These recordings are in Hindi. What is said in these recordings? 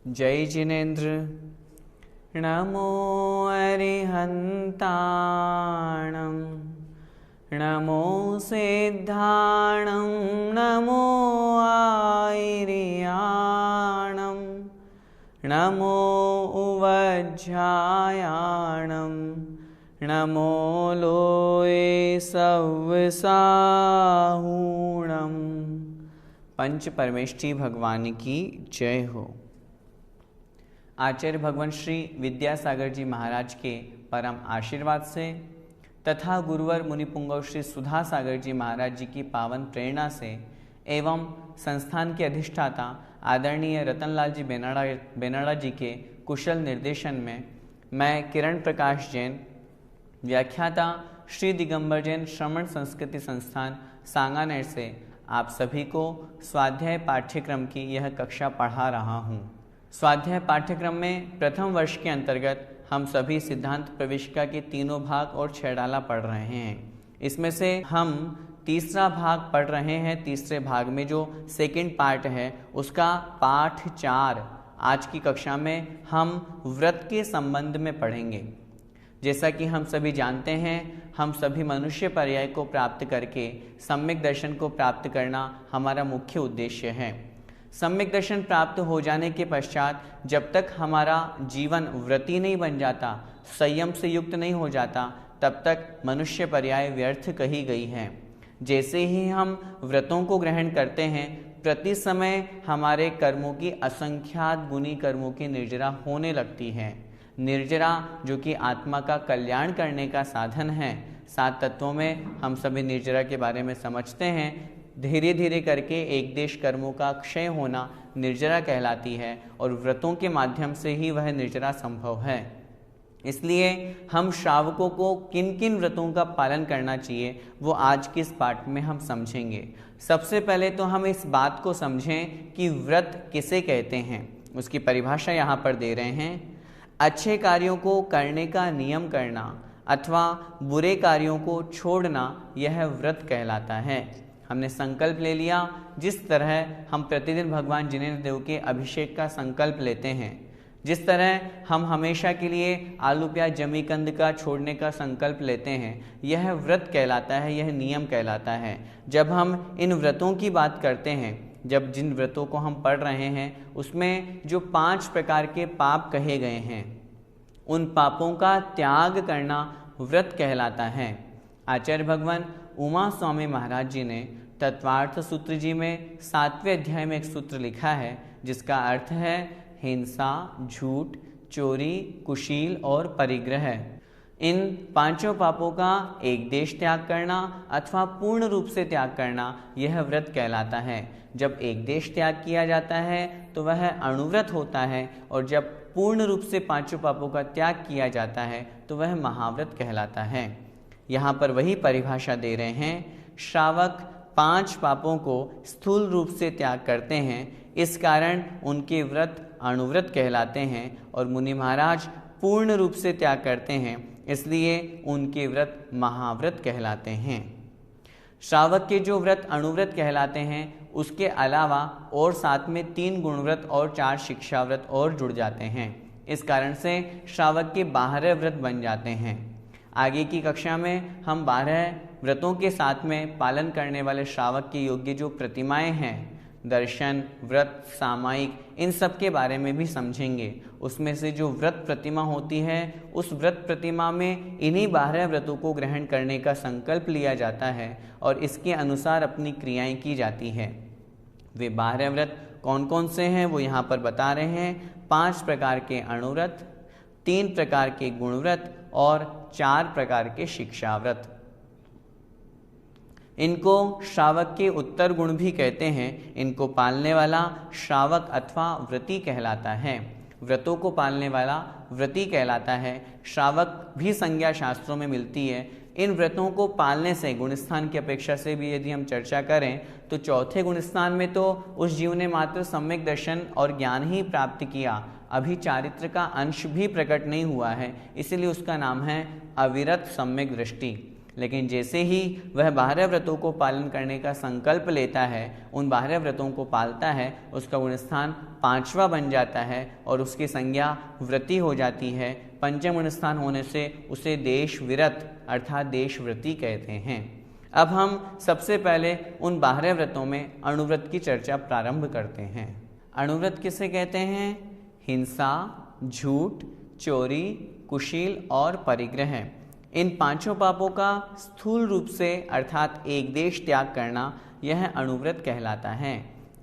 जय जिनेन्द्र। नमो अरिहन्ताणं नमो सिद्धाणं नमो आयर्याणं नमो उवज्झायाणं नमो लोये सव्वसाहूणं। पंच परमेष्ठी भगवान की जय हो। आचार्य भगवान श्री विद्यासागर जी महाराज के परम आशीर्वाद से तथा गुरुवर मुनिपुंगव श्री सुधा सागर जी महाराज जी की पावन प्रेरणा से एवं संस्थान के अधिष्ठाता आदरणीय रतनलाल जी बेनाड़ा जी के कुशल निर्देशन में मैं किरण प्रकाश जैन, व्याख्याता श्री दिगंबर जैन श्रमण संस्कृति संस्थान सांगानेर से आप सभी को स्वाध्याय पाठ्यक्रम की यह कक्षा पढ़ा रहा हूँ। स्वाध्याय पाठ्यक्रम में प्रथम वर्ष के अंतर्गत हम सभी सिद्धांत प्रविष्का के तीनों भाग और छेड़ाला पढ़ रहे हैं। इसमें से हम तीसरा भाग पढ़ रहे हैं। तीसरे भाग में जो सेकंड पार्ट है उसका पाठ 4 आज की कक्षा में हम व्रत के संबंध में पढ़ेंगे। जैसा कि हम सभी जानते हैं, हम सभी मनुष्य पर्याय को प्राप्त करके सम्यक दर्शन को प्राप्त करना हमारा मुख्य उद्देश्य है। सम्यक दर्शन प्राप्त हो जाने के पश्चात जब तक हमारा जीवन व्रती नहीं बन जाता, संयम से युक्त नहीं हो जाता, तब तक मनुष्य पर्याय व्यर्थ कही गई है। जैसे ही हम व्रतों को ग्रहण करते हैं, प्रति समय हमारे कर्मों की असंख्यात गुनी कर्मों की निर्जरा होने लगती है। निर्जरा जो कि आत्मा का कल्याण करने का साधन है। 7 तत्वों में हम सभी निर्जरा के बारे में समझते हैं। धीरे धीरे करके एक देश कर्मों का क्षय होना निर्जरा कहलाती है और व्रतों के माध्यम से ही वह निर्जरा संभव है। इसलिए हम श्रावकों को किन किन व्रतों का पालन करना चाहिए वो आज के इस पाठ में हम समझेंगे। सबसे पहले तो हम इस बात को समझें कि व्रत किसे कहते हैं। उसकी परिभाषा यहाँ पर दे रहे हैं। अच्छे कार्यों को करने का नियम करना अथवा बुरे कार्यों को छोड़ना, यह व्रत कहलाता है। हमने संकल्प ले लिया, जिस तरह हम प्रतिदिन भगवान जिनेन्द्र देव के अभिषेक का संकल्प लेते हैं, जिस तरह हम हमेशा के लिए आलू प्याज जमी कंद का छोड़ने का संकल्प लेते हैं, यह व्रत कहलाता है, यह नियम कहलाता है। जब हम इन व्रतों की बात करते हैं, जब जिन व्रतों को हम पढ़ रहे हैं उसमें जो 5 प्रकार के पाप कहे गए हैं, उन पापों का त्याग करना व्रत कहलाता है। आचार्य भगवान उमा स्वामी महाराज जी ने तत्वार्थ सूत्र जी में 7वें अध्याय में एक सूत्र लिखा है, जिसका अर्थ है हिंसा, झूठ, चोरी, कुशील और परिग्रह। इन 5 पापों का एक देश त्याग करना अथवा पूर्ण रूप से त्याग करना, यह व्रत कहलाता है। जब एक देश त्याग किया जाता है तो वह अणुव्रत होता है, और जब पूर्ण रूप से 5 पापों का त्याग किया जाता है तो वह महाव्रत कहलाता है। यहाँ पर वही परिभाषा दे रहे हैं। श्रावक 5 पापों को स्थूल रूप से त्याग करते हैं, इस कारण उनके व्रत अणुव्रत कहलाते हैं, और मुनि महाराज पूर्ण रूप से त्याग करते हैं, इसलिए उनके व्रत महाव्रत कहलाते हैं। श्रावक के जो व्रत अणुव्रत कहलाते हैं, उसके अलावा और साथ में 3 गुणव्रत और 4 शिक्षा व्रत और जुड़ जाते हैं। इस कारण से श्रावक के 12 व्रत बन जाते हैं। आगे की कक्षा में हम 12 व्रतों के साथ में पालन करने वाले श्रावक के योग्य जो प्रतिमाएं हैं, दर्शन, व्रत, सामायिक, इन सब के बारे में भी समझेंगे। उसमें से जो व्रत प्रतिमा होती है, उस व्रत प्रतिमा में इन्हीं 12 व्रतों को ग्रहण करने का संकल्प लिया जाता है और इसके अनुसार अपनी क्रियाएं की जाती है। वे 12 व्रत कौन कौन से हैं वो यहाँ पर बता रहे हैं। 5 प्रकार के अणुव्रत, 3 प्रकार के गुणव्रत और 4 प्रकार के शिक्षा व्रत। इनको श्रावक के उत्तर गुण भी कहते हैं। इनको पालने वाला श्रावक अथवा व्रती कहलाता है। व्रतों को पालने वाला व्रती कहलाता है। श्रावक भी संज्ञा शास्त्रों में मिलती है। इन व्रतों को पालने से गुणस्थान की अपेक्षा से भी यदि हम चर्चा करें तो चौथे गुणस्थान में तो उस जीव ने मात्र सम्यक दर्शन और ज्ञान ही प्राप्त किया, अभी चारित्र का अंश भी प्रकट नहीं हुआ है, इसीलिए उसका नाम है अविरत सम्यक दृष्टि। लेकिन जैसे ही वह 12 व्रतों को पालन करने का संकल्प लेता है, उन 12 व्रतों को पालता है, उसका गुण स्थान 5वां बन जाता है और उसकी संज्ञा व्रती हो जाती है। पंचम गुण स्थान होने से उसे देश विरत अर्थात देशव्रती कहते हैं। अब हम सबसे पहले उन 12 व्रतों में अणुव्रत की चर्चा प्रारंभ करते हैं। अणुव्रत किसे कहते हैं? हिंसा, झूठ, चोरी, कुशील और परिग्रह, इन 5 पापों का स्थूल रूप से अर्थात एक देश त्याग करना, यह अणुव्रत कहलाता है।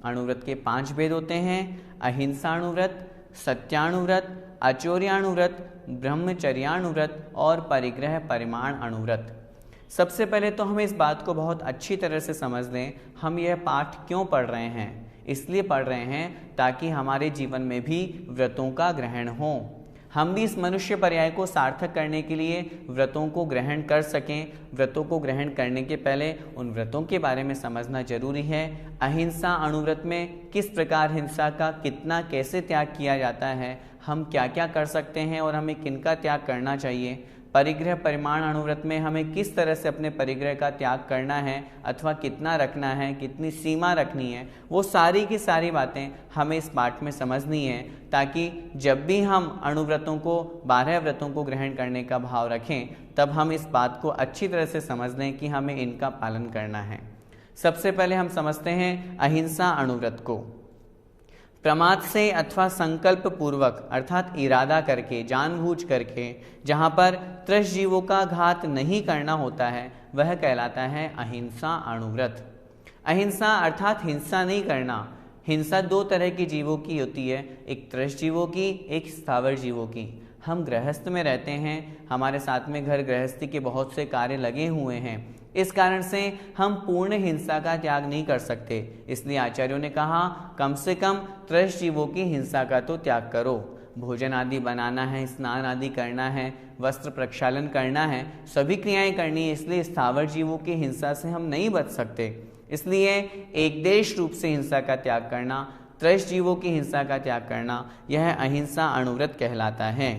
अणुव्रत के 5 भेद होते हैं: अहिंसाणुव्रत, सत्याणुव्रत, अचौर्याणुव्रत, ब्रह्मचर्याणुव्रत और परिग्रह परिमाण अणुव्रत। सबसे पहले तो हमें इस बात को बहुत अच्छी तरह से समझ लें, हम यह पाठ क्यों पढ़ रहे हैं। इसलिए पढ़ रहे हैं ताकि हमारे जीवन में भी व्रतों का ग्रहण हो, हम भी इस मनुष्य पर्याय को सार्थक करने के लिए व्रतों को ग्रहण कर सकें। व्रतों को ग्रहण करने के पहले उन व्रतों के बारे में समझना जरूरी है। अहिंसा अणुव्रत में किस प्रकार हिंसा का कितना कैसे त्याग किया जाता है, हम क्या क्या कर सकते हैं और हमें किनका त्याग करना चाहिए। परिग्रह परिमाण अणुव्रत में हमें किस तरह से अपने परिग्रह का त्याग करना है अथवा कितना रखना है, कितनी सीमा रखनी है, वो सारी की सारी बातें हमें इस पाठ में समझनी है, ताकि जब भी हम अणुव्रतों को 12 व्रतों को ग्रहण करने का भाव रखें तब हम इस बात को अच्छी तरह से समझ लें कि हमें इनका पालन करना है। सबसे पहले हम समझते हैं अहिंसा अणुव्रत को। प्रमाद से अथवा संकल्प पूर्वक अर्थात इरादा करके, जानबूझ करके, जहाँ पर त्रस्त जीवों का घात नहीं करना होता है वह कहलाता है अहिंसा अणुव्रत। अहिंसा अर्थात हिंसा नहीं करना। हिंसा 2 तरह की जीवों की होती है, एक त्रस्त जीवों की, एक स्थावर जीवों की। हम गृहस्थ में रहते हैं, हमारे साथ में घर गृहस्थी के बहुत से कार्य लगे हुए हैं, इस कारण से हम पूर्ण हिंसा का त्याग नहीं कर सकते। इसलिए आचार्यों ने कहा कम से कम त्रस्त जीवों की हिंसा का तो त्याग करो। भोजन आदि बनाना है, स्नान आदि करना है, वस्त्र प्रक्षालन करना है, सभी क्रियाएं करनी है। इसलिए स्थावर जीवों की हिंसा से हम नहीं बच सकते। इसलिए एक देश रूप से हिंसा का त्याग करना, त्रस्त जीवों की हिंसा का त्याग करना, यह अहिंसा अणुव्रत कहलाता है।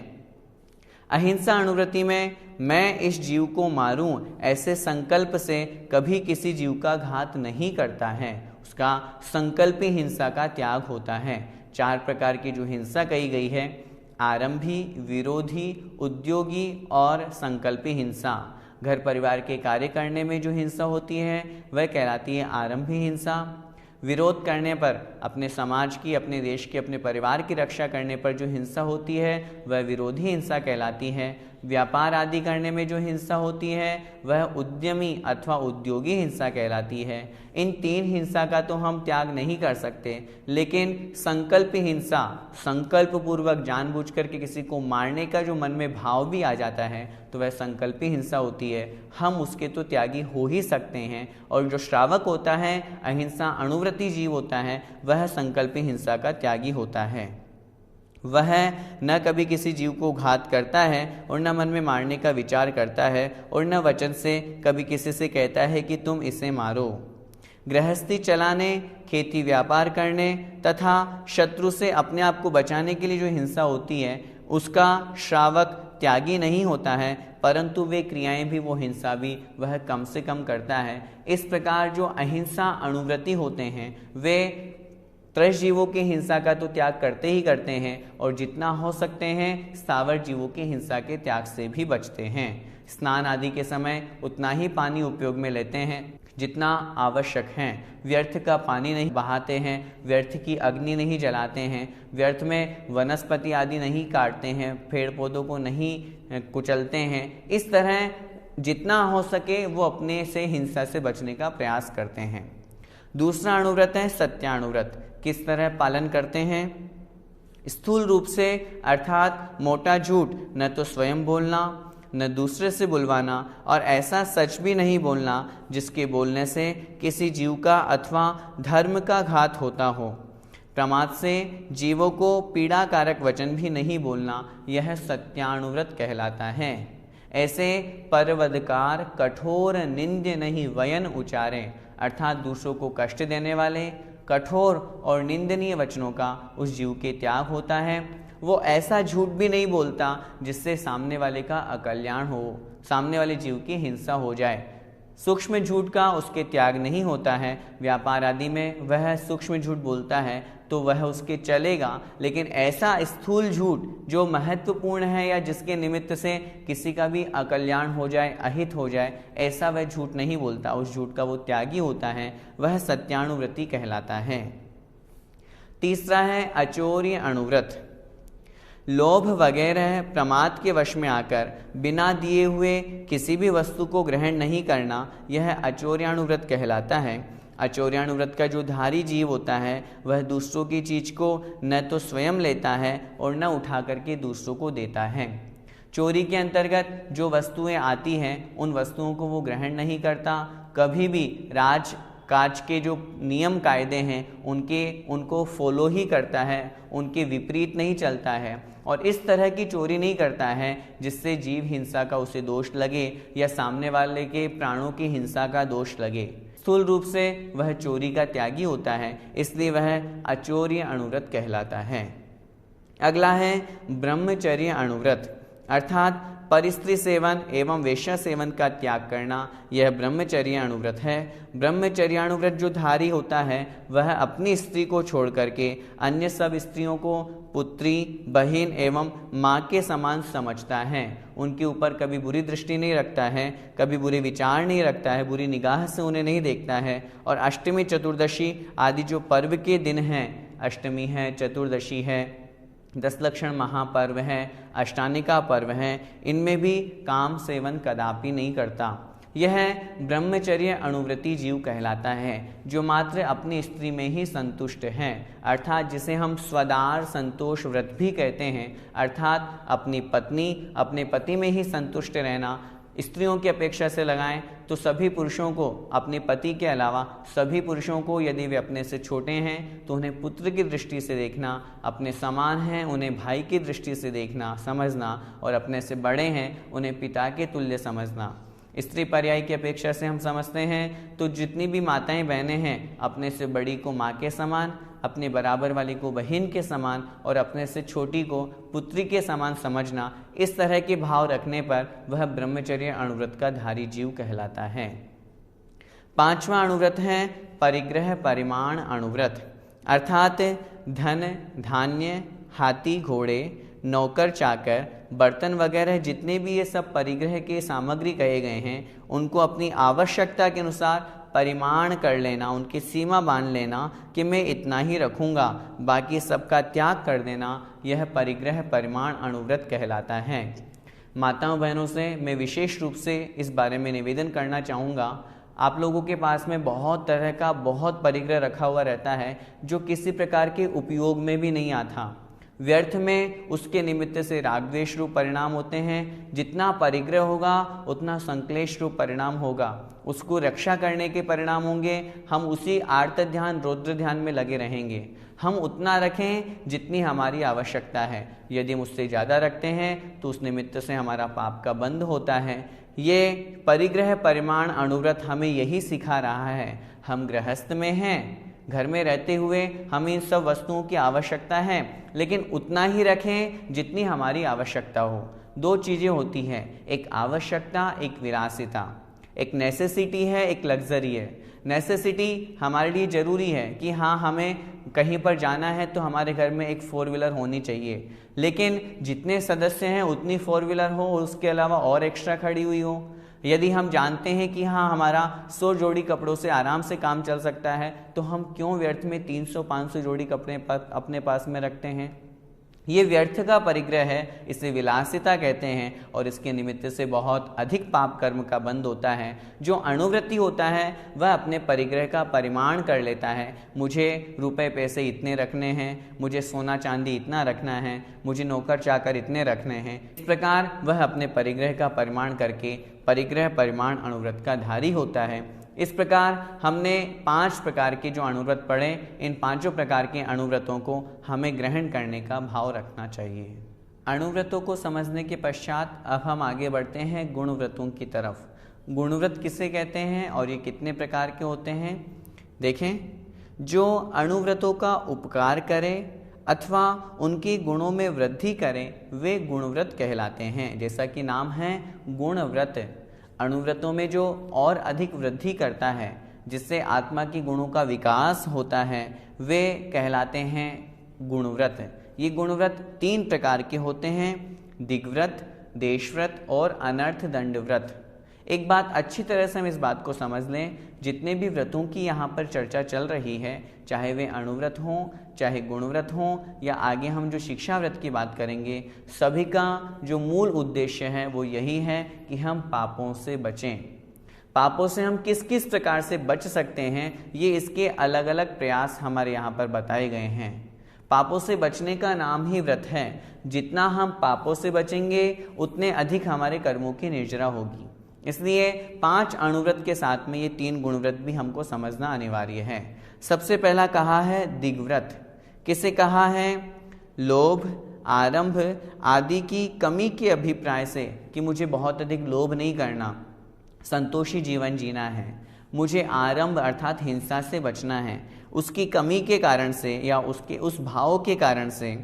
अहिंसा अणुव्रति में मैं इस जीव को मारूं ऐसे संकल्प से कभी किसी जीव का घात नहीं करता है, उसका संकल्प ही हिंसा का त्याग होता है। 4 प्रकार की जो हिंसा कही गई है, आरंभी, विरोधी, उद्योगी और संकल्पी हिंसा। घर परिवार के कार्य करने में जो हिंसा होती है वह कहलाती है आरंभी हिंसा। विरोध करने पर, अपने समाज की, अपने देश की, अपने परिवार की रक्षा करने पर जो हिंसा होती है वह विरोधी हिंसा कहलाती है। व्यापार आदि करने में जो हिंसा होती है वह उद्यमी अथवा उद्योगी हिंसा कहलाती है। इन 3 हिंसा का तो हम त्याग नहीं कर सकते, लेकिन संकल्प हिंसा, संकल्प पूर्वक जानबूझ करके किसी को मारने का जो मन में भाव भी आ जाता है तो वह संकल्पी हिंसा होती है, हम उसके तो त्यागी हो ही सकते हैं। और जो श्रावक होता है, अहिंसा अणुव्रती जीव होता है, वह संकल्पी हिंसा का त्यागी होता है। वह न कभी किसी जीव को घात करता है और न मन में मारने का विचार करता है और न वचन से कभी किसी से कहता है कि तुम इसे मारो। गृहस्थी चलाने, खेती व्यापार करने तथा शत्रु से अपने आप को बचाने के लिए जो हिंसा होती है उसका श्रावक त्यागी नहीं होता है, परंतु वे क्रियाएं भी, वो हिंसा भी वह कम से कम करता है। इस प्रकार जो अहिंसा अणुव्रती होते हैं वे त्रस्त जीवों की हिंसा का तो त्याग करते ही करते हैं और जितना हो सकते हैं स्थावर जीवों की हिंसा के त्याग से भी बचते हैं। स्नान आदि के समय उतना ही पानी उपयोग में लेते हैं जितना आवश्यक है। व्यर्थ का पानी नहीं बहाते हैं, व्यर्थ की अग्नि नहीं जलाते हैं, व्यर्थ में वनस्पति आदि नहीं काटते हैं, पेड़ पौधों को नहीं कुचलते हैं। इस तरह जितना हो सके वो अपने से हिंसा से बचने का प्रयास करते हैं। दूसरा अणुव्रत है सत्याणुव्रत। किस तरह पालन करते हैं? स्थूल रूप से अर्थात मोटा झूठ न तो स्वयं बोलना न दूसरे से बुलवाना और ऐसा सच भी नहीं बोलना जिसके बोलने से किसी जीव का अथवा धर्म का घात होता हो। प्रमाद से जीवों को पीड़ाकारक वचन भी नहीं बोलना, यह सत्याणुव्रत कहलाता है। ऐसे परवदकार कठोर निंद्य नहीं वयन उचारे, अर्थात दूसरों को कष्ट देने वाले कठोर और निंदनीय वचनों का उस जीव के त्याग होता है। वो ऐसा झूठ भी नहीं बोलता जिससे सामने वाले का अकल्याण हो। सामने वाले जीव की हिंसा हो जाए। सूक्ष्म झूठ का उसके त्याग नहीं होता है। व्यापार आदि में वह सूक्ष्म झूठ बोलता है तो वह उसके चलेगा, लेकिन ऐसा स्थूल झूठ जो महत्वपूर्ण है या जिसके निमित्त से किसी का भी अकल्याण हो जाए, अहित हो जाए, ऐसा वह झूठ नहीं बोलता। उस झूठ का वो त्यागी होता है, वह सत्यानुव्रति कहलाता है। तीसरा है अचौर्य अनुव्रत। लोभ वगैरह प्रमाद के वश में आकर बिना दिए हुए किसी भी वस्तु को ग्रहण नहीं करना, यह अचौर्यानुव्रत कहलाता है। अचौर्यानुव्रत का जो धारी जीव होता है वह दूसरों की चीज को न तो स्वयं लेता है और न उठा करके दूसरों को देता है। चोरी के अंतर्गत जो वस्तुएं आती हैं उन वस्तुओं को वो ग्रहण नहीं करता। कभी भी राज काज के जो नियम कायदे हैं उनको फॉलो ही करता है, उनके विपरीत नहीं चलता है और इस तरह की चोरी नहीं करता है जिससे जीव हिंसा का उसे दोष लगे या सामने वाले के प्राणों की हिंसा का दोष लगे। स्थूल रूप से वह चोरी का त्यागी होता है, इसलिए वह अचौर्य अनुव्रत कहलाता है। अगला है ब्रह्मचर्य अनुव्रत, अर्थात परिस्त्री सेवन एवं वेश्या सेवन का त्याग करना, यह ब्रह्मचर्य अनुव्रत है। ब्रह्मचर्य अनुव्रत जो धारी होता है वह अपनी स्त्री को छोड़ करके अन्य सब स्त्रियों को पुत्री, बहन एवं माँ के समान समझता है। उनके ऊपर कभी बुरी दृष्टि नहीं रखता है, कभी बुरे विचार नहीं रखता है, बुरी निगाह से उन्हें नहीं देखता है। और अष्टमी, चतुर्दशी आदि जो पर्व के दिन हैं, अष्टमी है, चतुर्दशी है, 10 लक्षण महापर्व है, अष्टानिका पर्व है, इनमें भी काम सेवन कदापि नहीं करता। यह ब्रह्मचर्य अनुव्रति जीव कहलाता है, जो मात्र अपनी स्त्री में ही संतुष्ट है, अर्थात जिसे हम स्वदार संतोष व्रत भी कहते हैं, अर्थात अपनी पत्नी, अपने पति में ही संतुष्ट रहना। स्त्रियों की अपेक्षा से लगाएं तो सभी पुरुषों को, अपने पति के अलावा सभी पुरुषों को, यदि वे अपने से छोटे हैं तो उन्हें पुत्र की दृष्टि से देखना, अपने समान हैं उन्हें भाई की दृष्टि से देखना, समझना, और अपने से बड़े हैं उन्हें पिता के तुल्य समझना। स्त्री पर्याय की अपेक्षा से हम समझते हैं तो जितनी भी माताएं बहनें हैं, अपने से बड़ी को माँ के समान, अपने बराबर वाली को बहन के समान और अपने से छोटी को पुत्री के समान समझना, इस तरह के भाव रखने पर वह ब्रह्मचर्य अनुव्रत का धारी जीव कहलाता है। 5वां अनुव्रत है परिग्रह परिमाण अनुव्रत, अर्थात धन, धान्य, हाथी, घोड़े, नौकर, चाकर, बर्तन वगैरह जितने भी ये सब परिग्रह के सामग्री कहे गए हैं, उनको अपनी आवश्यकता के अनुसार परिमाण कर लेना, उनकी सीमा बांध लेना कि मैं इतना ही रखूँगा, बाकी सबका त्याग कर देना, यह परिग्रह परिमाण अनुव्रत कहलाता है। माताओं बहनों से मैं विशेष रूप से इस बारे में निवेदन करना चाहूँगा, आप लोगों के पास में बहुत तरह का बहुत परिग्रह रखा हुआ रहता है जो किसी प्रकार के उपयोग में भी नहीं आता, व्यर्थ में उसके निमित्त से राग द्वेष रूप परिणाम होते हैं। जितना परिग्रह होगा उतना संक्लेश रूप परिणाम होगा, उसको रक्षा करने के परिणाम होंगे। हम उसी आर्त ध्यान, रौद्र ध्यान में लगे रहेंगे। हम उतना रखें जितनी हमारी आवश्यकता है, यदि हम उससे ज़्यादा रखते हैं तो उस निमित्त से हमारा पाप का बंध होता है। ये परिग्रह परिमाण अनुव्रत हमें यही सिखा रहा है। हम गृहस्थ में हैं, घर में रहते हुए हमें इन सब वस्तुओं की आवश्यकता है, लेकिन उतना ही रखें जितनी हमारी आवश्यकता हो। 2 चीज़ें होती हैं, एक आवश्यकता, एक विलासिता। एक नेसेसिटी है, एक लग्जरी है। नेसेसिटी हमारे लिए ज़रूरी है कि हाँ, हमें कहीं पर जाना है तो हमारे घर में एक 4 व्हीलर होनी चाहिए, लेकिन जितने सदस्य हैं उतनी 4 व्हीलर हो, उसके अलावा और एक्स्ट्रा खड़ी हुई हो। यदि हम जानते हैं कि हाँ, हमारा 100 जोड़ी कपड़ों से आराम से काम चल सकता है, तो हम क्यों व्यर्थ में 300-500 जोड़ी कपड़े अपने पास में रखते हैं? ये व्यर्थ का परिग्रह है, इसे विलासिता कहते हैं और इसके निमित्त से बहुत अधिक पाप कर्म का बंध होता है। जो अनुवृत्ति होता है वह अपने परिग्रह का परिमाण कर लेता है। मुझे रुपए पैसे इतने रखने हैं, मुझे सोना चांदी इतना रखना है, मुझे नौकर चाकर इतने रखने हैं। इस प्रकार वह अपने परिग्रह का परिमाण करके परिग्रह परिमाण अनुव्रत का धारी होता है। इस प्रकार हमने 5 प्रकार के जो अनुव्रत पढ़े, इन 5 प्रकार के अनुव्रतों को हमें ग्रहण करने का भाव रखना चाहिए। अनुव्रतों को समझने के पश्चात अब हम आगे बढ़ते हैं गुणव्रतों की तरफ। गुणव्रत किसे कहते हैं और ये कितने प्रकार के होते हैं? देखें, जो अनुव्रतों का उपकार करे, अथवा उनके गुणों में वृद्धि करें वे गुणव्रत कहलाते हैं। जैसा कि नाम है गुणव्रत, अणुव्रतों में जो और अधिक वृद्धि करता है जिससे आत्मा की गुणों का विकास होता है वे कहलाते हैं गुणव्रत। ये गुणव्रत 3 प्रकार के होते हैं, दिग्व्रत, देशव्रत और अनर्थ दंड व्रत। एक बात अच्छी तरह से हम इस बात को समझ लें, जितने भी व्रतों की यहाँ पर चर्चा चल रही है, चाहे वे अणुव्रत हों, चाहे गुणव्रत हों, या आगे हम जो शिक्षा व्रत की बात करेंगे, सभी का जो मूल उद्देश्य है वो यही है कि हम पापों से बचें। पापों से हम किस किस प्रकार से बच सकते हैं, ये इसके अलग अलग प्रयास हमारे यहाँ पर बताए गए हैं। पापों से बचने का नाम ही व्रत है। जितना हम पापों से बचेंगे उतने अधिक हमारे कर्मों की निर्जरा होगी। इसलिए 5 अणुव्रत के साथ में ये 3 गुणव्रत भी हमको समझना अनिवार्य है। सबसे पहला कहा है दिग्व्रत। किसे कहा है? लोभ, आरंभ आदि की कमी के अभिप्राय से कि मुझे बहुत अधिक लोभ नहीं करना, संतोषी जीवन जीना है, मुझे आरंभ अर्थात हिंसा से बचना है, उसकी कमी के कारण से या उसके उस भाव के कारण से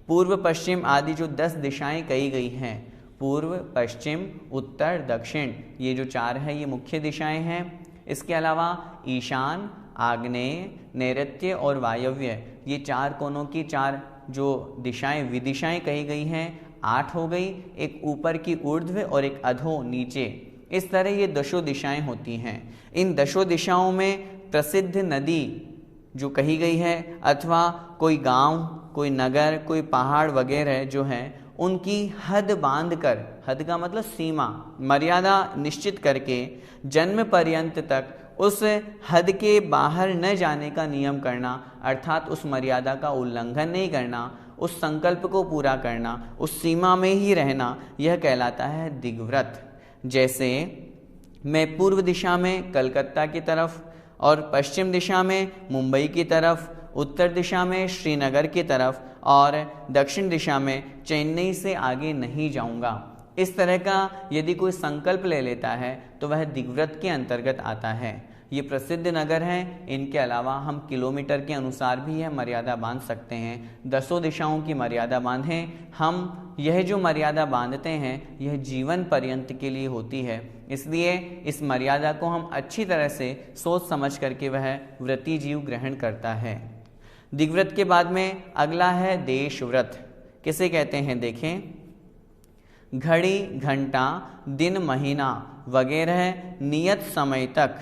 पूर्व पश्चिम आदि जो 10 दिशाएं कही गई हैं, पूर्व, पश्चिम, उत्तर, दक्षिण, ये जो 4 है ये मुख्य दिशाएं हैं। इसके अलावा ईशान, आग्नेय, नैऋत्य और वायव्य, ये 4 कोनों की 4 जो दिशाएं विदिशाएं कही गई हैं 8 हो गई। एक ऊपर की ऊर्ध्व और एक अधो नीचे, इस तरह ये 10 दिशाएं होती हैं। इन 10 दिशाओं में प्रसिद्ध नदी जो कही गई है अथवा कोई गांव, कोई नगर, कोई पहाड़ वगैरह जो है उनकी हद बांधकर, हद का मतलब सीमा, मर्यादा निश्चित करके जन्म पर्यंत तक उस हद के बाहर न जाने का नियम करना, अर्थात उस मर्यादा का उल्लंघन नहीं करना, उस संकल्प को पूरा करना, उस सीमा में ही रहना, यह कहलाता है दिग्व्रत। जैसे मैं पूर्व दिशा में कलकत्ता की तरफ और पश्चिम दिशा में मुंबई की तरफ, उत्तर दिशा में श्रीनगर की तरफ और दक्षिण दिशा में चेन्नई से आगे नहीं जाऊंगा, इस तरह का यदि कोई संकल्प ले लेता है तो वह दिग्व्रत के अंतर्गत आता है। ये प्रसिद्ध नगर हैं। इनके अलावा हम किलोमीटर के अनुसार भी यह मर्यादा बांध सकते हैं। 10 दिशाओं की मर्यादा बांधें हम। यह जो मर्यादा बांधते हैं यह जीवन पर्यंत के लिए होती है, इसलिए इस मर्यादा को हम अच्छी तरह से सोच समझ करके वह व्रती जीव ग्रहण करता है। दिग्व्रत के बाद में अगला है देशव्रत। किसे कहते हैं? देखें, घड़ी, घंटा, दिन, महीना वगैरह नियत समय तक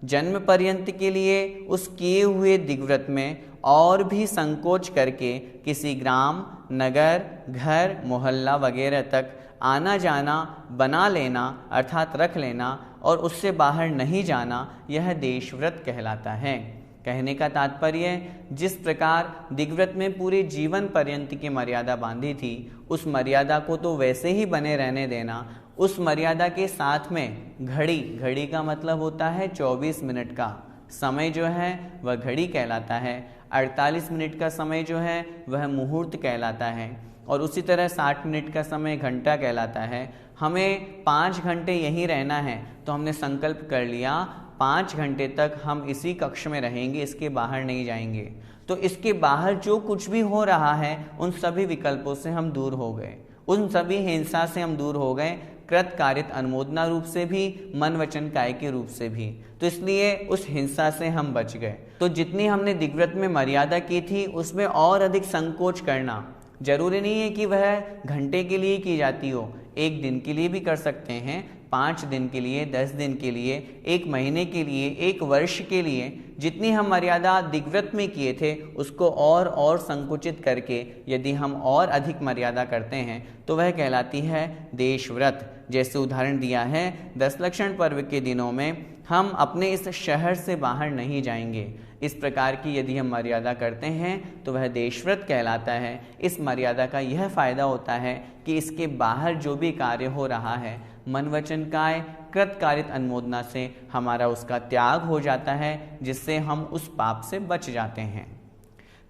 जन्म पर्यंत के लिए उस किए हुए दिग्व्रत में और भी संकोच करके किसी ग्राम, नगर, घर, मोहल्ला वगैरह तक आना जाना बना लेना अर्थात रख लेना और उससे बाहर नहीं जाना, यह देशव्रत कहलाता है। कहने का तात्पर्य, जिस प्रकार दिग्व्रत में पूरे जीवन पर्यंत की मर्यादा बांधी थी, उस मर्यादा को तो वैसे ही बने रहने देना। उस मर्यादा के साथ में घड़ी, घड़ी का मतलब होता है 24 मिनट का समय जो है वह घड़ी कहलाता है। 48 मिनट का समय जो है वह मुहूर्त कहलाता है और उसी तरह 60 मिनट का समय घंटा कहलाता है। हमें 5 घंटे यहीं रहना है तो हमने संकल्प कर लिया 5 घंटे तक हम इसी कक्ष में रहेंगे, इसके बाहर नहीं जाएंगे। तो इसके बाहर जो कुछ भी हो रहा है उन सभी विकल्पों से हम दूर हो गए, उन सभी हिंसा से हम दूर हो गए, कृत कारित अनुमोदना रूप से भी, मन वचन काय के रूप से भी। तो इसलिए उस हिंसा से हम बच गए। तो जितनी हमने दिग्व्रत में मर्यादा की थी उसमें और अधिक संकोच करना जरूरी नहीं है कि वह घंटे के लिए की जाती हो, 1 दिन के लिए भी कर सकते हैं, 5 दिन के लिए, 10 दिन के लिए, 1 महीने के लिए, 1 वर्ष के लिए। जितनी हम मर्यादा दिग्व्रत में किए थे उसको और संकुचित करके यदि हम और अधिक मर्यादा करते हैं तो वह कहलाती है देशव्रत। जैसे उदाहरण दिया है, 10 लक्षण पर्व के दिनों में हम अपने इस शहर से बाहर नहीं जाएंगे, इस प्रकार की यदि हम मर्यादा करते हैं तो वह देशव्रत कहलाता है। इस मर्यादा का यह फायदा होता है कि इसके बाहर जो भी कार्य हो रहा है मन वचन काय कृत कारित अनुमोदना से हमारा उसका त्याग हो जाता है, जिससे हम उस पाप से बच जाते हैं।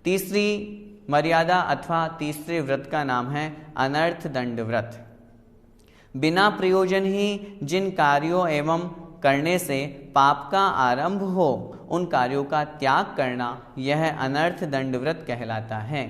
तीसरी मर्यादा अथवा तीसरे व्रत का नाम है अनर्थ दंड व्रत। बिना प्रयोजन ही जिन कार्यों एवं करने से पाप का आरंभ हो उन कार्यों का त्याग करना, यह अनर्थ दंड व्रत कहलाता है।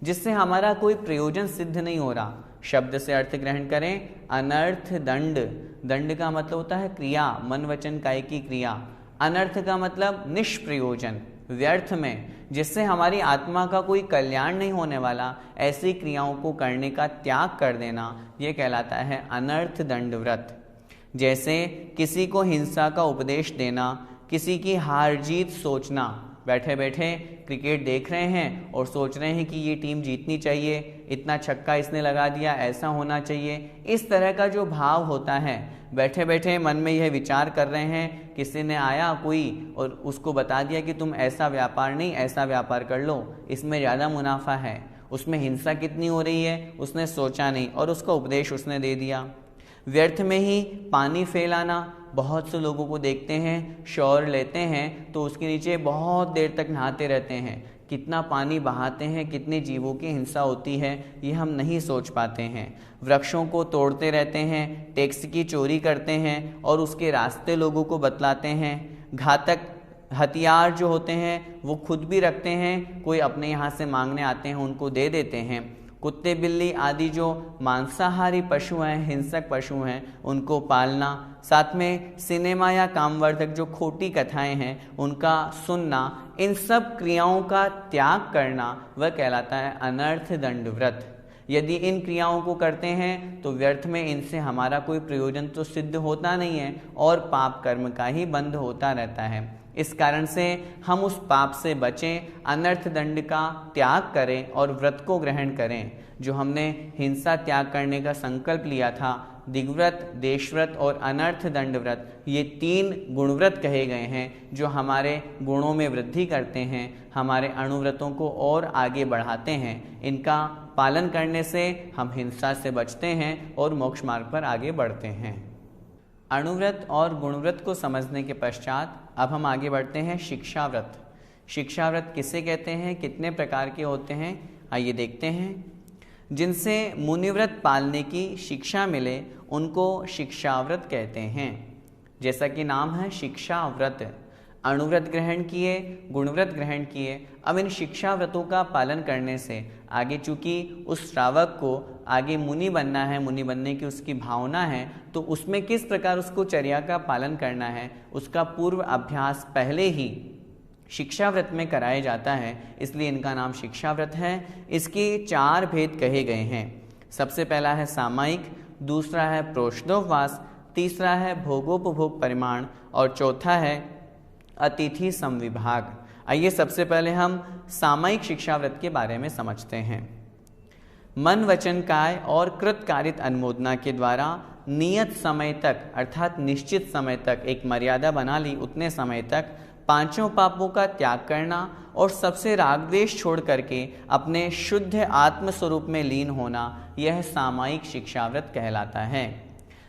जिससे हमारा कोई प्रयोजन सिद्ध नहीं हो रहा। शब्द से अर्थ ग्रहण करें, अनर्थ दंड। दंड का मतलब होता है क्रिया, मन वचन काय की क्रिया। अनर्थ का मतलब निष्प्रयोजन, व्यर्थ में, जिससे हमारी आत्मा का कोई कल्याण नहीं होने वाला, ऐसी क्रियाओं को करने का त्याग कर देना, यह कहलाता है अनर्थ दंड व्रत। जैसे किसी को हिंसा का उपदेश देना, किसी की हार जीत सोचना। बैठे बैठे क्रिकेट देख रहे हैं और सोच रहे हैं कि ये टीम जीतनी चाहिए, इतना छक्का इसने लगा दिया, ऐसा होना चाहिए। इस तरह का जो भाव होता है, बैठे बैठे मन में यह विचार कर रहे हैं, किसी ने आया कोई और उसको बता दिया कि तुम ऐसा व्यापार नहीं ऐसा व्यापार कर लो, इसमें ज़्यादा मुनाफा है, उसमें हिंसा कितनी हो रही है उसने सोचा नहीं और उसका उपदेश उसने दे दिया। व्यर्थ में ही पानी फैलाना, बहुत से लोगों को देखते हैं शॉवर लेते हैं तो उसके नीचे बहुत देर तक नहाते रहते हैं, कितना पानी बहाते हैं, कितने जीवों की हिंसा होती है, ये हम नहीं सोच पाते हैं। वृक्षों को तोड़ते रहते हैं, टैक्स की चोरी करते हैं और उसके रास्ते लोगों को बतलाते हैं। घातक हथियार जो होते हैं वो खुद भी रखते हैं, कोई अपने यहाँ से मांगने आते हैं उनको दे देते हैं। कुत्ते बिल्ली आदि जो मांसाहारी पशु हैं, हिंसक पशु हैं, उनको पालना, साथ में सिनेमा या कामवर्धक जो खोटी कथाएं हैं उनका सुनना, इन सब क्रियाओं का त्याग करना, वह कहलाता है अनर्थ दंड व्रत। यदि इन क्रियाओं को करते हैं तो व्यर्थ में इनसे हमारा कोई प्रयोजन तो सिद्ध होता नहीं है और पाप कर्म का ही बंध होता रहता है। इस कारण से हम उस पाप से बचें, अनर्थ दंड का त्याग करें और व्रत को ग्रहण करें। जो हमने हिंसा त्याग करने का संकल्प लिया था, दिग्व्रत, देशव्रत और अनर्थ दंड व्रत, ये 3 गुणव्रत कहे गए हैं जो हमारे गुणों में वृद्धि करते हैं, हमारे अणुव्रतों को और आगे बढ़ाते हैं। इनका पालन करने से हम हिंसा से बचते हैं और मोक्ष मार्ग पर आगे बढ़ते हैं। अणुव्रत और गुणव्रत को समझने के पश्चात अब हम आगे बढ़ते हैं शिक्षाव्रत। शिक्षाव्रत किसे कहते हैं, कितने प्रकार के होते हैं, आइए देखते हैं। जिनसे मुनिव्रत पालने की शिक्षा मिले उनको शिक्षाव्रत कहते हैं। जैसा कि नाम है शिक्षाव्रत, अणुव्रत ग्रहण किए, गुणव्रत ग्रहण किए। अब इन शिक्षाव्रतों का पालन करने से आगे चूंकि उस श्रावक को आगे मुनि बनना है, मुनि बनने की उसकी भावना है, तो उसमें किस प्रकार उसको चर्या का पालन करना है उसका पूर्व अभ्यास पहले ही शिक्षाव्रत में कराया जाता है, इसलिए इनका नाम शिक्षाव्रत है। इसके 4 भेद कहे गए हैं। सबसे पहला है सामायिक, दूसरा है प्रोष्णोपवास, तीसरा है भोगोपभोग परिमाण और चौथा है अतिथि समविभाग। आइए सबसे पहले हम सामायिक शिक्षाव्रत के बारे में समझते हैं। मन वचन काय और कृतकारित अनुमोदना के द्वारा नियत समय तक अर्थात निश्चित समय तक एक मर्यादा बना ली, उतने समय तक 5 पापों का त्याग करना और सबसे राग द्वेष छोड़ करके अपने शुद्ध आत्म स्वरूप में लीन होना, यह सामायिक शिक्षाव्रत कहलाता है।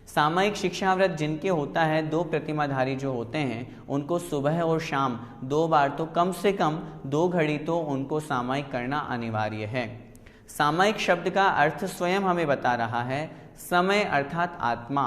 सामायिक शिक्षाव्रत जिनके होता है, 2 प्रतिमाधारी जो होते हैं, उनको सुबह और शाम 2 बार तो कम से कम 2 घड़ी तो उनको सामायिक करना अनिवार्य है। सामायिक शब्द का अर्थ स्वयं हमें बता रहा है, समय अर्थात आत्मा,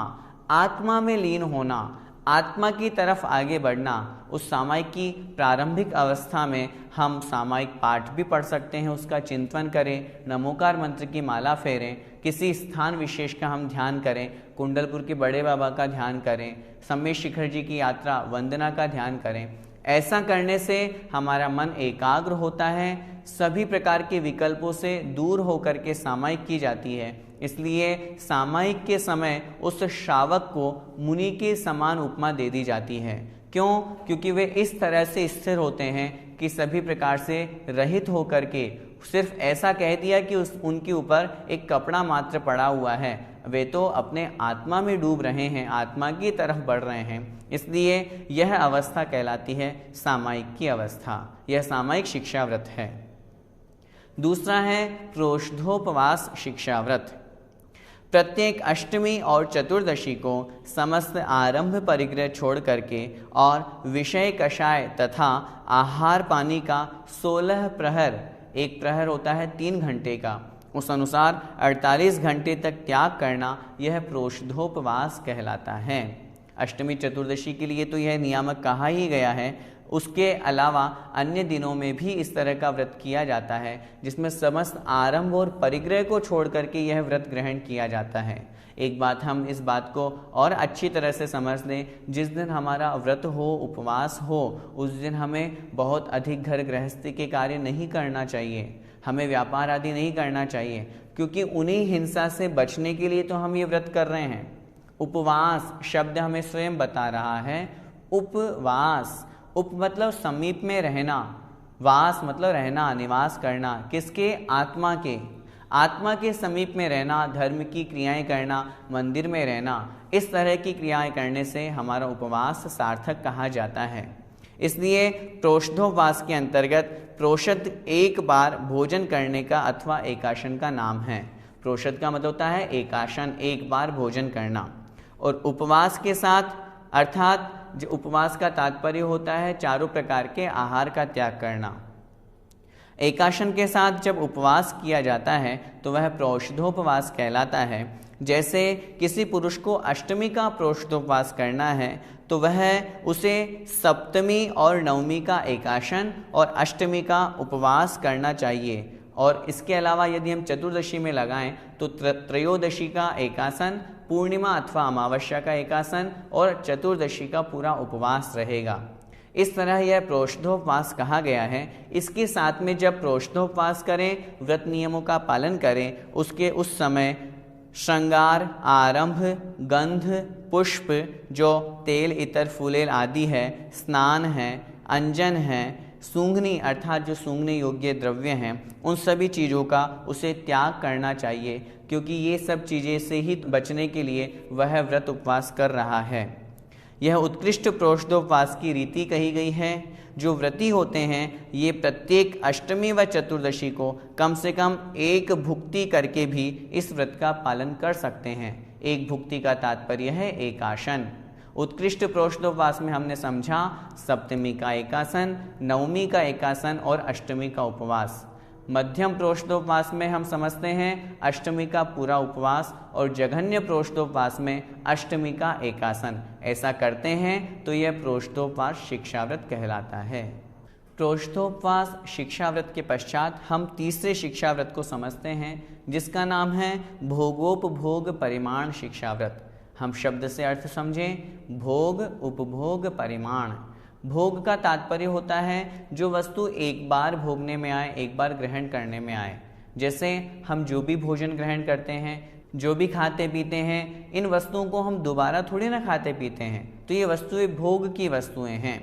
आत्मा में लीन होना, आत्मा की तरफ आगे बढ़ना। उस सामायिक की प्रारंभिक अवस्था में हम सामायिक पाठ भी पढ़ सकते हैं, उसका चिंतन करें, नमोकार मंत्र की माला फेरें, किसी स्थान विशेष का हम ध्यान करें, कुंडलपुर के बड़े बाबा का ध्यान करें, सम्मेद शिखर जी की यात्रा वंदना का ध्यान करें। ऐसा करने से हमारा मन एकाग्र होता है, सभी प्रकार के विकल्पों से दूर होकर के सामायिक की जाती है। इसलिए सामायिक के समय उस श्रावक को मुनि के समान उपमा दे दी जाती है। क्यों? क्योंकि वे इस तरह से स्थिर होते हैं कि सभी प्रकार से रहित होकर के सिर्फ ऐसा कह दिया कि उनके ऊपर एक कपड़ा मात्र पड़ा हुआ है, वे तो अपने आत्मा में डूब रहे हैं, आत्मा की तरफ बढ़ रहे हैं। इसलिए यह अवस्था कहलाती है सामायिक की अवस्था, यह सामायिक शिक्षाव्रत है। दूसरा है प्रोष्ठोपवास शिक्षाव्रत। प्रत्येक अष्टमी और चतुर्दशी को समस्त आरंभ परिग्रह छोड़ करके और विषय कषाय तथा आहार पानी का 16 प्रहर, एक प्रहर होता है 3 घंटे का, उस अनुसार 48 घंटे तक त्याग करना, यह प्रोष्ठोपवास कहलाता है। अष्टमी चतुर्दशी के लिए तो यह नियामक कहा ही गया है, उसके अलावा अन्य दिनों में भी इस तरह का व्रत किया जाता है, जिसमें समस्त आरंभ और परिग्रह को छोड़ करके यह व्रत ग्रहण किया जाता है। एक बात हम इस बात को और अच्छी तरह से समझ लें, जिस दिन हमारा व्रत हो, उपवास हो, उस दिन हमें बहुत अधिक घर गृहस्थी के कार्य नहीं करना चाहिए, हमें व्यापार आदि नहीं करना चाहिए, क्योंकि उन्हीं हिंसा से बचने के लिए तो हम ये व्रत कर रहे हैं। उपवास शब्द हमें स्वयं बता रहा है, उपवास, उप मतलब समीप में रहना, वास मतलब रहना, निवास करना, किसके? आत्मा के, आत्मा के समीप में रहना, धर्म की क्रियाएं करना, मंदिर में रहना, इस तरह की क्रियाएं करने से हमारा उपवास सार्थक कहा जाता है। इसलिए प्रोषधोपवास के अंतर्गत प्रोषद एक बार भोजन करने का अथवा एकाशन का नाम है। प्रोषद का मतलब होता है एकाशन, एक बार भोजन करना। और उपवास के साथ अर्थात जो उपवास का तात्पर्य होता है चारों प्रकार के आहार का त्याग करना। एकाशन के साथ जब उपवास किया जाता है तो वह प्रोषधोपवास कहलाता है। जैसे किसी पुरुष को अष्टमी का प्रोषधोपवास करना है तो वह उसे सप्तमी और नवमी का एकाशन और अष्टमी का उपवास करना चाहिए। और इसके अलावा यदि हम चतुर्दशी में लगाएं तो त्रयोदशी का एकासन, पूर्णिमा अथवा अमावस्या का एकासन और चतुर्दशी का पूरा उपवास रहेगा। इस तरह यह प्रोषधोपवास कहा गया है। इसके साथ में जब प्रोषधोपवास करें, व्रत नियमों का पालन करें, उसके उस समय श्रृंगार, आरंभ, गंध, पुष्प, जो तेल, इतर, फूलेल आदि है, स्नान है, अंजन है, सूंघनी अर्थात जो सूंघने योग्य द्रव्य हैं, उन सभी चीज़ों का उसे त्याग करना चाहिए, क्योंकि ये सब चीज़ें से ही बचने के लिए वह व्रत उपवास कर रहा है। यह उत्कृष्ट प्रोषधोपवास की रीति कही गई है। जो व्रती होते हैं ये प्रत्येक अष्टमी व चतुर्दशी को कम से कम एक भुक्ति करके भी इस व्रत का पालन कर सकते हैं। एक भुक्ति का तात्पर्य है एकाशन। उत्कृष्ट प्रोषधोपवास में हमने समझा सप्तमी का एकासन, नवमी का एकासन और अष्टमी का उपवास। मध्यम प्रोषधोपवास में हम समझते हैं अष्टमी का पूरा उपवास और जघन्य प्रोषधोपवास में अष्टमी का एकासन। ऐसा करते हैं तो यह प्रोषधोपवास शिक्षाव्रत कहलाता है। प्रोषधोपवास शिक्षाव्रत के पश्चात हम तीसरे शिक्षाव्रत को समझते हैं, जिसका नाम है भोगोपभोग परिमाण शिक्षाव्रत। हम शब्द से अर्थ समझें, भोग, उपभोग, परिमाण। भोग का तात्पर्य होता है जो वस्तु एक बार भोगने में आए, एक बार ग्रहण करने में आए। जैसे हम जो भी भोजन ग्रहण करते हैं, जो भी खाते पीते हैं, इन वस्तुओं को हम दोबारा थोड़ी ना खाते पीते हैं, तो ये वस्तुएं भोग की वस्तुएं हैं।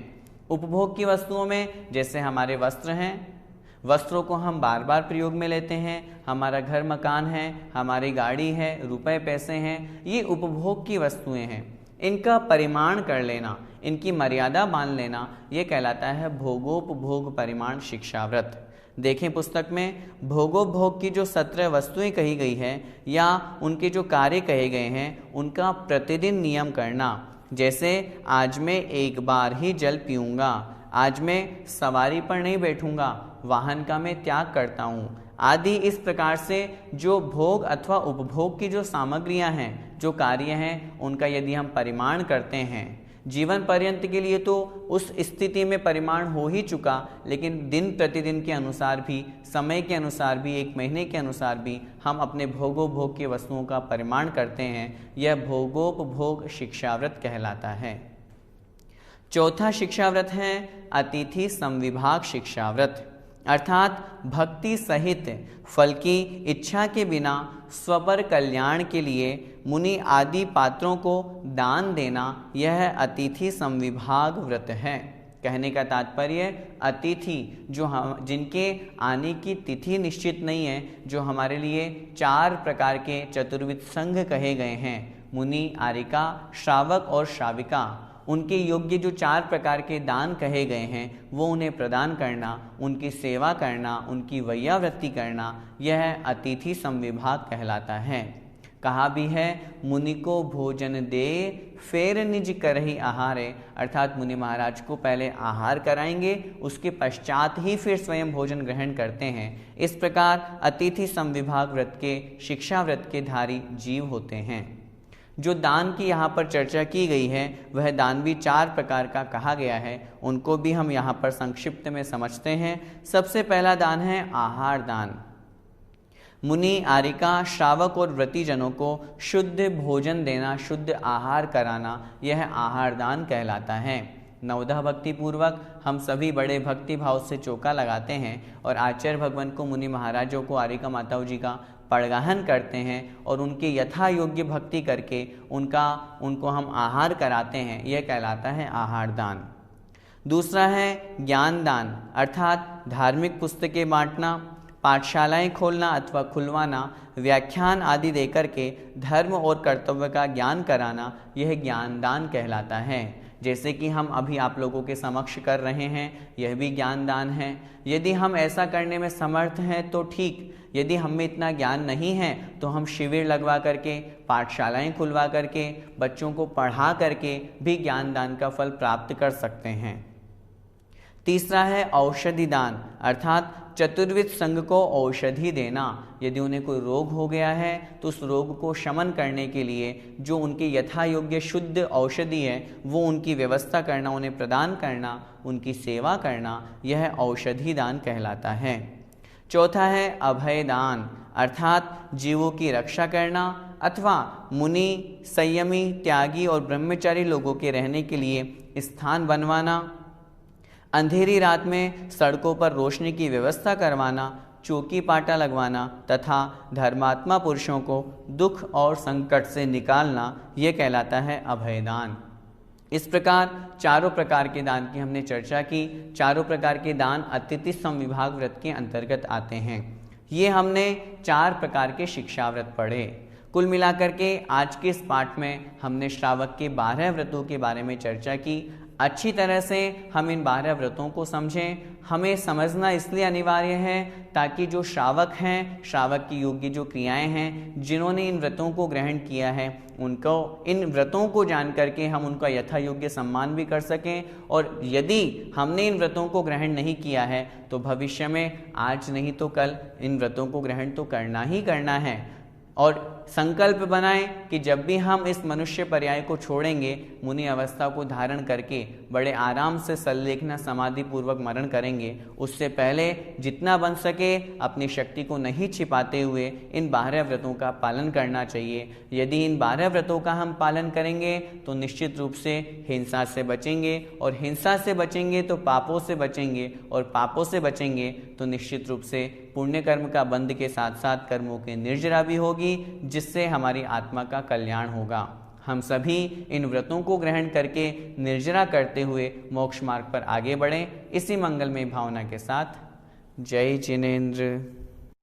उपभोग की वस्तुओं में जैसे हमारे वस्त्र हैं, वस्त्रों को हम बार बार प्रयोग में लेते हैं, हमारा घर मकान है, हमारी गाड़ी है, रुपए पैसे हैं, ये उपभोग की वस्तुएं हैं। इनका परिमाण कर लेना, इनकी मर्यादा मान लेना, ये कहलाता है भोगोपभोग परिमाण शिक्षाव्रत। देखें पुस्तक में भोगोपभोग की जो 17 वस्तुएं कही गई है या उनके जो कार्य कहे गए हैं, उनका प्रतिदिन नियम करना। जैसे आज मैं एक बार ही जल पीऊँगा, आज मैं सवारी पर नहीं बैठूंगा, वाहन का मैं त्याग करता हूँ आदि। इस प्रकार से जो भोग अथवा उपभोग की जो सामग्रियां हैं, जो कार्य हैं, उनका यदि हम परिमाण करते हैं, जीवन पर्यंत के लिए तो उस स्थिति में परिमाण हो ही चुका, लेकिन दिन प्रतिदिन के अनुसार भी, समय के अनुसार भी, एक महीने के अनुसार भी हम अपने भोगोपभोग की वस्तुओं का परिमाण करते हैं। यह भोगोपभोग शिक्षाव्रत कहलाता है। चौथा शिक्षाव्रत है अतिथि समविभाग शिक्षाव्रत, अर्थात भक्ति सहित फल की इच्छा के बिना स्वपर कल्याण के लिए मुनि आदि पात्रों को दान देना, यह अतिथि समविभाग व्रत है। कहने का तात्पर्य अतिथि जो हम जिनके आने की तिथि निश्चित नहीं है, जो हमारे लिए 4 प्रकार के चतुर्विध संघ कहे गए हैं, मुनि, आरिका, श्रावक और श्राविका, उनके योग्य जो 4 प्रकार के दान कहे गए हैं वो उन्हें प्रदान करना, उनकी सेवा करना, उनकी वैयावृत्ति करना, यह अतिथि समविभाग कहलाता है। कहा भी है मुनि को भोजन दे फेर निज करहि आहारे, अर्थात मुनि महाराज को पहले आहार कराएंगे, उसके पश्चात ही फिर स्वयं भोजन ग्रहण करते हैं। इस प्रकार अतिथि समविभाग व्रत के शिक्षा व्रत के धारी जीव होते हैं। जो दान की यहाँ पर चर्चा की गई है वह दान भी 4 प्रकार का कहा गया है, उनको भी हम यहाँ पर संक्षिप्त में समझते हैं। सबसे पहला दान है आहार दान। मुनि, आरिका, श्रावक और व्रती जनों को शुद्ध भोजन देना, शुद्ध आहार कराना, यह आहार दान कहलाता है। नवधा भक्ति पूर्वक हम सभी बड़े भक्ति भाव से चौका लगाते हैं और आचार्य भगवान को, मुनि महाराजों को, आरिका माताओं जी का पड़गाहन करते हैं और उनके यथा योग्य भक्ति करके उनको हम आहार कराते हैं, यह कहलाता है आहार दान। दूसरा है ज्ञान दान, अर्थात धार्मिक पुस्तकें बांटना, पाठशालाएं खोलना अथवा खुलवाना, व्याख्यान आदि देकर के धर्म और कर्तव्य का ज्ञान कराना, यह ज्ञान दान कहलाता है। जैसे कि हम अभी आप लोगों के समक्ष कर रहे हैं, यह भी ज्ञान दान है। यदि हम ऐसा करने में समर्थ हैं तो ठीक, यदि हम में इतना ज्ञान नहीं है तो हम शिविर लगवा करके, पाठशालाएं खुलवा करके, बच्चों को पढ़ा करके भी ज्ञान दान का फल प्राप्त कर सकते हैं। तीसरा है औषधि दान, अर्थात चतुर्विध संघ को औषधि देना। यदि उन्हें कोई रोग हो गया है तो उस रोग को शमन करने के लिए जो उनके यथा योग्य शुद्ध औषधि है वो उनकी व्यवस्था करना, उन्हें प्रदान करना, उनकी सेवा करना, यह औषधि दान कहलाता है। चौथा है अभय दान, अर्थात जीवों की रक्षा करना अथवा मुनि, संयमी, त्यागी और ब्रह्मचारी लोगों के रहने के लिए स्थान बनवाना, अंधेरी रात में सड़कों पर रोशनी की व्यवस्था करवाना, चौकी पाटा लगवाना तथा धर्मात्मा पुरुषों को दुख और संकट से निकालना, यह कहलाता है अभयदान। इस प्रकार चारों प्रकार के दान की हमने चर्चा की। चारों प्रकार के दान अतिथि समविभाग व्रत के अंतर्गत आते हैं। ये हमने 4 प्रकार के शिक्षा व्रत पढ़े। कुल मिलाकर के आज के इस पाठ में हमने श्रावक के 12 व्रतों के बारे में चर्चा की। अच्छी तरह से हम इन 12 व्रतों को समझें। हमें समझना इसलिए अनिवार्य है ताकि जो श्रावक हैं, श्रावक की योग्य जो क्रियाएं हैं, जिन्होंने इन व्रतों को ग्रहण किया है, उनको इन व्रतों को जान करके हम उनका यथा योग्य सम्मान भी कर सकें। और यदि हमने इन व्रतों को ग्रहण नहीं किया है तो भविष्य में आज नहीं तो कल इन व्रतों को ग्रहण तो करना ही करना है। और संकल्प बनाएं कि जब भी हम इस मनुष्य पर्याय को छोड़ेंगे, मुनि अवस्था को धारण करके बड़े आराम से सल्लेखना समाधि पूर्वक मरण करेंगे, उससे पहले जितना बन सके अपनी शक्ति को नहीं छिपाते हुए इन 12 व्रतों का पालन करना चाहिए। यदि इन 12 व्रतों का हम पालन करेंगे तो निश्चित रूप से हिंसा से बचेंगे, और हिंसा से बचेंगे तो पापों से बचेंगे, और पापों से बचेंगे तो निश्चित रूप से पुण्य कर्म का बंध के साथ साथ कर्मों की निर्जरा भी होगी, जिससे हमारी आत्मा का कल्याण होगा। हम सभी इन व्रतों को ग्रहण करके निर्जरा करते हुए मोक्ष मार्ग पर आगे बढ़ें। इसी मंगलमय भावना के साथ जय जिनेंद्र।